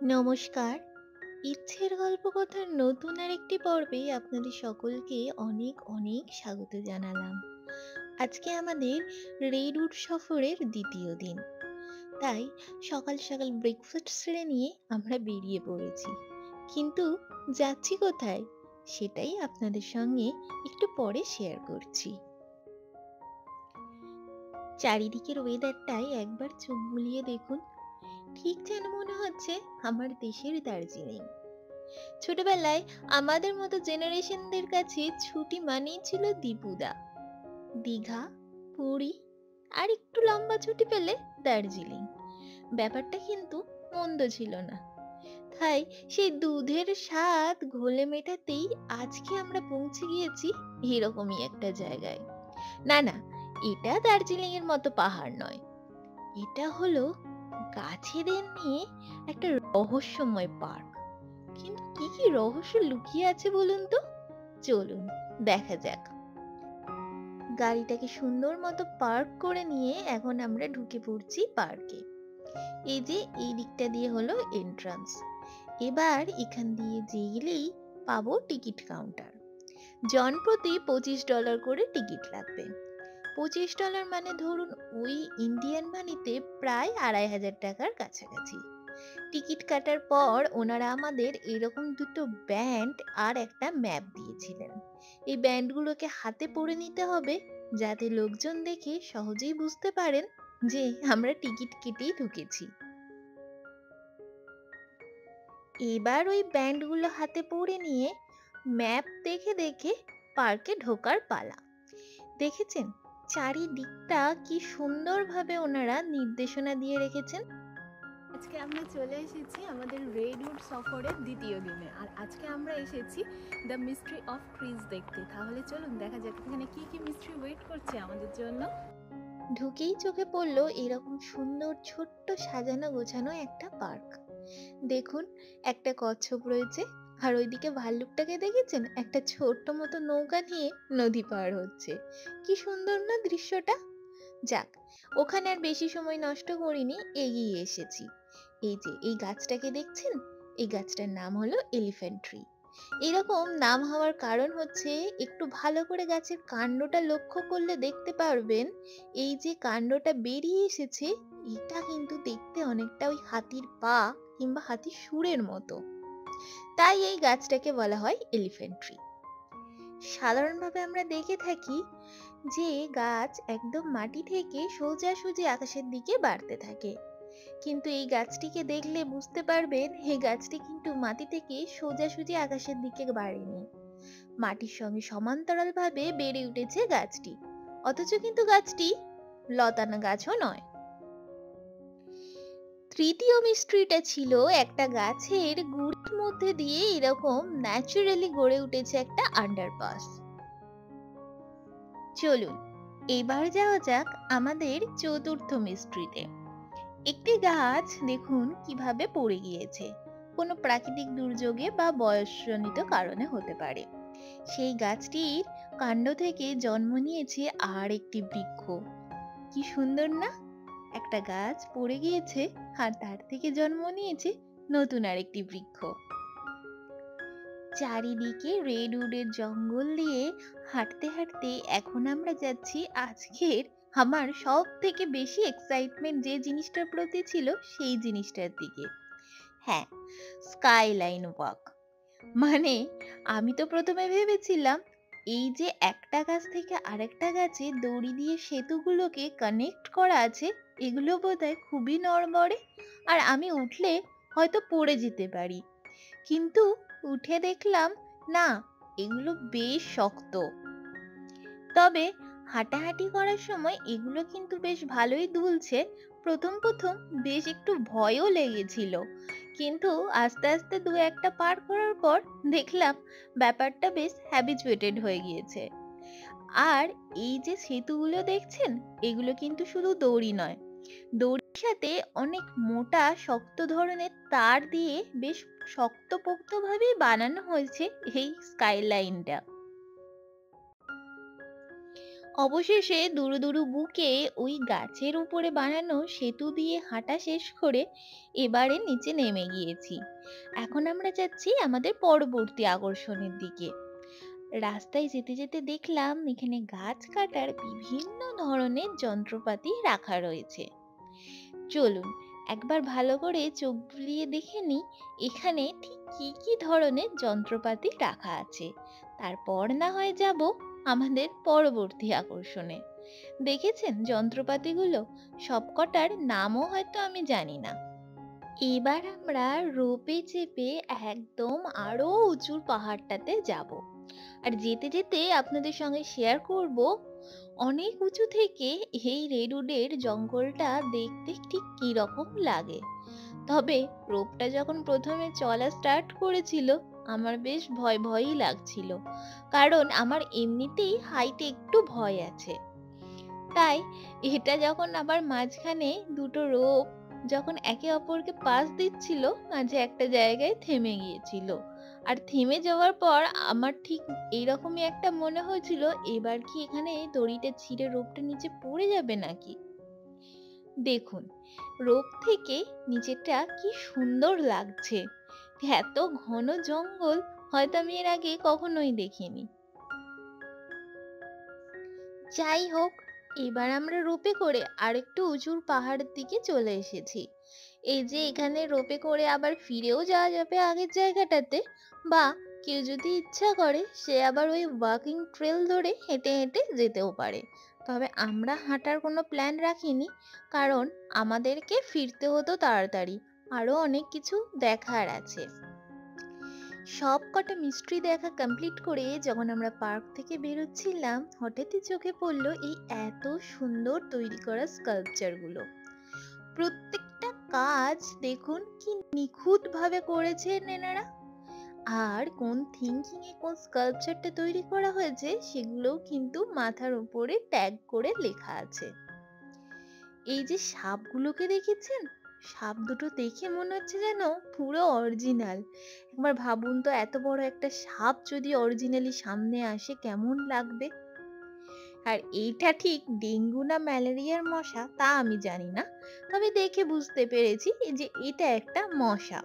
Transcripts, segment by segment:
নমস্কার। ইচ্ছের গল্পকথার নতুন আরেকটি পর্বে আপনাদের সকলকে অনেক অনেক স্বাগত জানালাম। আজকে আমাদের রেডউড সফরের দ্বিতীয় দিন। তাই সকাল সকাল ব্রেকফাস্ট সেরে নিয়ে আমরা বেরিয়ে পড়েছি। কিন্তু যাচ্ছি কোথায় সেটাই আপনাদের সঙ্গে একটু পরে শেয়ার করছি। চারিদিকের ওয়েদারটাই একবার চোখ বুলিয়ে দেখুন। ঠিক যেন মনে হচ্ছে আমার দেশের দার্জিলিং। ছোটবেলায় আমাদের মতো জেনারেশনদের কাছে ছুটি মানেই ছিল দীপুদা, দীঘা, পুরী, আর একটু লম্বা ছুটি পেলে দার্জিলিং। ব্যাপারটা কিন্তু মন্দ ছিল না। তাই সেই দুধের স্বাদ ঘোলে মেটাতেই আজকে আমরা পৌঁছে গিয়েছি এরকমই একটা জায়গায়। না না, এটা দার্জিলিং এর মতো পাহাড় নয়, এটা হলো গাছেদের নিয়ে একটা রহস্যময় পার্ক। কিন্তু কি কি রহস্য লুকিয়ে আছে বলুন তো? চলুন দেখা যাক। গাড়িটাকে সুন্দর মতো পার্ক করে নিয়ে এখন আমরা ঢুকে পড়ছি পার্কে। এই যে এই দিকটা দিয়ে হলো এন্ট্রান্স। এবার এখান দিয়ে গেলেই পাবো টিকিট কাউন্টার। জনপ্রতি $25 করে টিকিট লাগবে। $25 মানে ধরুন ওই ইন্ডিয়ান মানিতে প্রায় 2500 টাকার কাছাকাছি। টিকিট কাটার পর ওনারা আমাদের এরকম দুটো ব্যান্ড আর একটা ম্যাপ দিয়েছিলেন। এই ব্যান্ডগুলোকে হাতে পরে নিতে হবে, যাতে লোকজন দেখে সহজেই বুঝতে পারেন যে আমরা টিকিট কেটেই ঢুকেছি। এবার ওই ব্যান্ডগুলো হাতে পরে নিয়ে ম্যাপ দেখে দেখে পার্কে ঢোকার পালা। দেখেছেন চারিদিকটা কি সুন্দরভাবে ওনারা নির্দেশনা দিয়ে রেখেছেন। আজকে আমরা চলে এসেছি আমাদের রেডউড সফরের দ্বিতীয় দিনে। আর আজকে আমরা এসেছি দ্য মিস্ট্রি অফ ট্রিজ দেখতে। তাহলে চলুন দেখা যাক এখানে কি কি মিস্ট্রি ওয়েট করছে আমাদের জন্য। ঢুকেই চোখে পড়লো এরকম সুন্দর ছোট্ট সাজানো গোছানো একটা পার্ক। দেখুন, একটা কচ্ছপ রয়েছে, আর ওইদিকে ভাল্লুকটাকে দেখেছেন একটা ছোট্ট মতো নৌকা নিয়ে নদী পার হচ্ছে। কি সুন্দর না দৃশ্যটা। যাক, ওখানে আর বেশি সময় নষ্ট করিনি, এগিয়ে এসেছি। এই যে এই গাছটাকে দেখছেন, এই গাছটার নাম হলো এলিফ্যান্ট ট্রি। এরকম নাম হওয়ার কারণ হচ্ছে, একটু ভালো করে গাছের কাণ্ডটা লক্ষ্য করলে দেখতে পারবেন এই যে কাণ্ডটা বেরিয়ে এসেছে, এটা কিন্তু দেখতে অনেকটা ওই হাতির পা কিংবা হাতির শুঁড়ের মতো। তাই এই গাছটাকে বলা হয় এলিফ্যান্ট ট্রি। সাধারণভাবে আমরা দেখে থাকি যে গাছ একদম মাটি থেকে সোজাসুজি আকাশের দিকে বাড়তে থাকে, কিন্তু এই গাছটিকে দেখলে বুঝতে পারবেন এই গাছটি কিন্তু মাটি থেকে সোজাসুজি আকাশের দিকে বাড়েনি, মাটির সঙ্গে সমান্তরালভাবে বেড়ে উঠেছে গাছটি। অথচ কিন্তু গাছটি লতানো গাছও নয়। তৃতীয় মিস্ট্রিটা ছিল একটা গাছের গুড়ির মধ্যে দিয়ে এরকম ন্যাচারালি গড়ে উঠেছে একটা আন্ডারপাস। চলুন এবার যাওয়া যাক আমাদের চতুর্থ মিস্ট্রিতে। একটি গাছ দেখুন কিভাবে পড়ে গিয়েছে, কোনো প্রাকৃতিক দুর্যোগে বা বয়সজনিত কারণে হতে পারে। সেই গাছটির কাণ্ড থেকে জন্ম নিয়েছে আর একটি বৃক্ষ। কি সুন্দর না? একটা গাছ পড়ে গিয়েছে আর তার থেকে জন্ম নিয়েছে নতুন আরেকটি বৃক্ষ। চারিদিকে রেডউডের জঙ্গল দিয়ে হাঁটতে হাঁটতে এখন আমরা যাচ্ছি আজকের আমার সব থেকে বেশি এক্সাইটমেন্ট যে জিনিসটার প্রতি ছিল সেই জিনিসটার দিকে। হ্যাঁ, স্কাইলাইন ওয়াক। মানে আমি তো প্রথমে ভেবেছিলাম এই যে একটা গাছ থেকে আরেকটা গাছে দড়ি দিয়ে সেতুগুলোকে কানেক্ট করা আছে, এগুলো বোধহয় খুবই নড়বড়ে, আর আমি উঠলে হয়তো পড়ে যেতে পারি। কিন্তু উঠে দেখলাম না, এগুলো বেশ শক্ত। তবে হাঁটাহাঁটি করার সময় এগুলো কিন্তু বেশ ভালোই দুলছে। প্রথম প্রথম বেশ একটু ভয়ও লেগেছিল, কিন্তু আস্তে আস্তে দু একটা পার করার পর দেখলাম ব্যাপারটা বেশ হ্যাবিচুয়েটেড হয়ে গিয়েছে। আর এই যে সেতুগুলো দেখছেন, এগুলো কিন্তু শুধু দড়ি নয়, দড়ির সাথে অনেক মোটা শক্ত ধরনের তার দিয়ে বেশ শক্তপোক্তভাবেই বানানো হয়েছে এই স্কাইলাইনটা। অবশেষে দুরু দুরু বুকে ওই গাছের উপরে বানানো সেতু দিয়ে হাঁটা শেষ করে এবারে নিচে নেমে গিয়েছি। এখন আমরা যাচ্ছি আমাদের পরবর্তী আকর্ষণের দিকে। রাস্তায় যেতে যেতে দেখলাম এখানে গাছ কাটার বিভিন্ন ধরনের যন্ত্রপাতি রাখা রয়েছে। চলুন একবার ভালো করে চোখ বুলিয়ে দেখে নিই এখানে ঠিক কি কি ধরনের যন্ত্রপাতি রাখা আছে। তারপর না হয় যাব আমাদের পরবর্তী আকর্ষণে। দেখেছেন যন্ত্রপাতিগুলো? সবকটার নামও হয়তো আমি জানি না। এবার আমরা রোপে চেপে একদম আরো উঁচুর পাহাড়টাতে যাব। আর যেতে যেতে আপনাদের সঙ্গে শেয়ার করব অনেক উঁচু থেকে এই রেডউডের জঙ্গলটা দেখতে ঠিক কি রকম লাগে। তবে রোপটা যখন প্রথমে চলা স্টার্ট করেছিল আমার বেশ ভয় ভয়ই লাগছিল, কারণ আমার এমনিতেই হাইটে একটু ভয় আছে। তাই এটা যখন আবার মাঝখানে দুটো রোপ যখন একে অপরকে পাশ দিচ্ছিল, মাঝে একটা জায়গায় থেমে গিয়েছিল। আর থেমে যাওয়ার পর আমার ঠিক এইরকমই একটা মনে হয়েছিল, এবার কি এখানে দড়িটা ছিঁড়ে রোপটা নিচে পড়ে যাবে নাকি। দেখুন রোপ থেকে নিচেটা কি সুন্দর লাগছে। এত ঘন জঙ্গল হয়তো আমি এর আগে কখনোই দেখিনি। যাই হোক, এবার আমরা রোপে করে আরেকটু উঁচুর পাহাড়ের দিকে চলে এসেছি। এই যে এখানে রোপে করে আবার ফিরেও যাওয়া যাবে আগের জায়গাটাতে, বা কেউ যদি ইচ্ছা করে সে আবার ওই ওয়াকিং ট্রেল ধরে হেঁটে হেঁটে যেতেও পারে। তবে আমরা হাঁটার কোনো প্ল্যান রাখিনি, কারণ আমাদেরকে ফিরতে হতো তাড়াতাড়ি, আরো অনেক কিছু দেখার আছে। সবকটা মিস্ট্রি দেখা কমপ্লিট করে যখন আমরা পার্ক থেকে বেরোচ্ছিলাম, হঠাৎই চোখে পড়লো এই এত সুন্দর তৈরি করা স্কাল্পচার গুলো। প্রত্যেকটা কাজ দেখুন কি নিখুঁত ভাবে করেছেন এনারা। আর কোন থিঙ্কিং এ কোন স্কাল্পচারটা তৈরি করা হয়েছে সেগুলোও কিন্তু মাথার উপরে ট্যাগ করে লেখা আছে। এই যে সাপগুলোকে দেখেছেন, সাপ দুটো দেখে মনে হচ্ছে যেন পুরো অরিজিনাল। একবার ভাবুন তো, এত বড় একটা সাপ যদি অরিজিনালি সামনে আসে কেমন লাগবে। আর এইটা ঠিক ডেঙ্গু না ম্যালেরিয়ার মশা তা আমি জানি না, তবে দেখে বুঝতে পেরেছি যে এটা একটা মশা।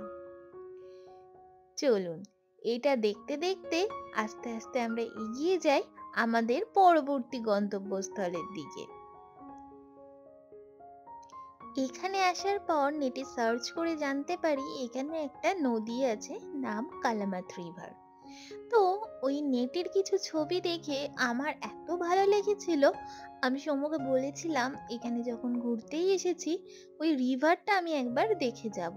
চলুন এটা দেখতে দেখতে আস্তে আস্তে আমরা এগিয়ে যাই আমাদের পরবর্তী গন্তব্যস্থলের দিকে। এখানে আসার পর নেটে সার্চ করে জানতে পারি এখানে একটা নদী আছে, নাম কালামাথ রিভার। তো ওই নেটের কিছু ছবি দেখে আমার এত ভালো লেগেছিল, আমি সৌম্যকে বলেছিলাম এখানে যখন ঘুরতেই এসেছি ওই রিভারটা আমি একবার দেখে যাব।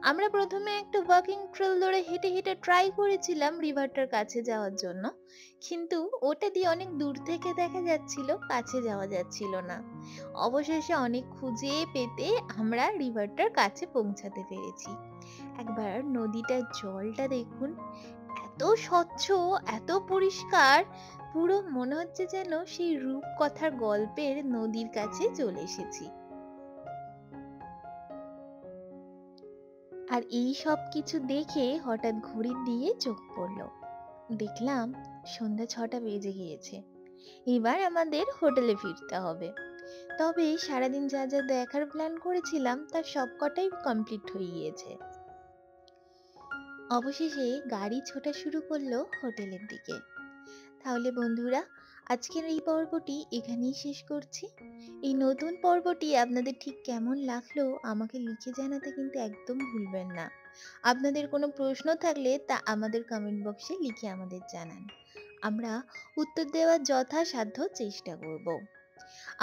আমরা প্রথমে একটা ওয়াকিং ট্রেল ধরে হেঁটে হেঁটে ট্রাই করেছিলাম রিভারটার কাছে যাওয়ার জন্য, কিন্তু ওটা দিয়ে অনেক দূর থেকে দেখা যাচ্ছিল, কাছে যাওয়া যাচ্ছিল না। অবশেষে অনেক খুঁজে পেতে আমরা রিভারটার কাছে পৌঁছাতে পেরেছি। একবার নদীটার জলটা দেখুন, এত স্বচ্ছ, এত পরিষ্কার, পুরো মনে হচ্ছে যেন সেই রূপকথার গল্পের নদীর কাছে চলে এসেছি। আর এই সব কিছু দেখে হঠাৎ ঘড়ির দিকে চোখ পড়লো, দেখলাম সন্ধ্যা 6টা বেজে গিয়েছে। এবার আমাদের হোটেলে ফিরতে হবে। তবে সারাদিন যা যা দেখার প্ল্যান করেছিলাম তার সবকটাই কমপ্লিট হয়ে গিয়েছে। অবশেষে গাড়ি ছোটা শুরু করলো হোটেলের দিকে। তাহলে বন্ধুরা, আজকের এই পর্বটি এখানেই শেষ করছি। এই নতুন পর্বটি আপনাদের ঠিক কেমন লাগলো আমাকে লিখে জানাতে কিন্তু একদম ভুলবেন না। আপনাদের কোনো প্রশ্ন থাকলে তা আমাদের কমেন্ট বক্সে লিখে আমাদের জানান, আমরা উত্তর দেওয়ার যথাসাধ্য চেষ্টা করব।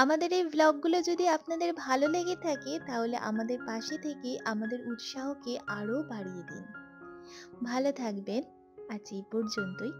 আমাদের এই ভ্লগগুলো যদি আপনাদের ভালো লেগে থাকে তাহলে আমাদের পাশে থেকে আমাদের উৎসাহকে আরো বাড়িয়ে দিন। ভালো থাকবেন। আজ এই পর্যন্তই।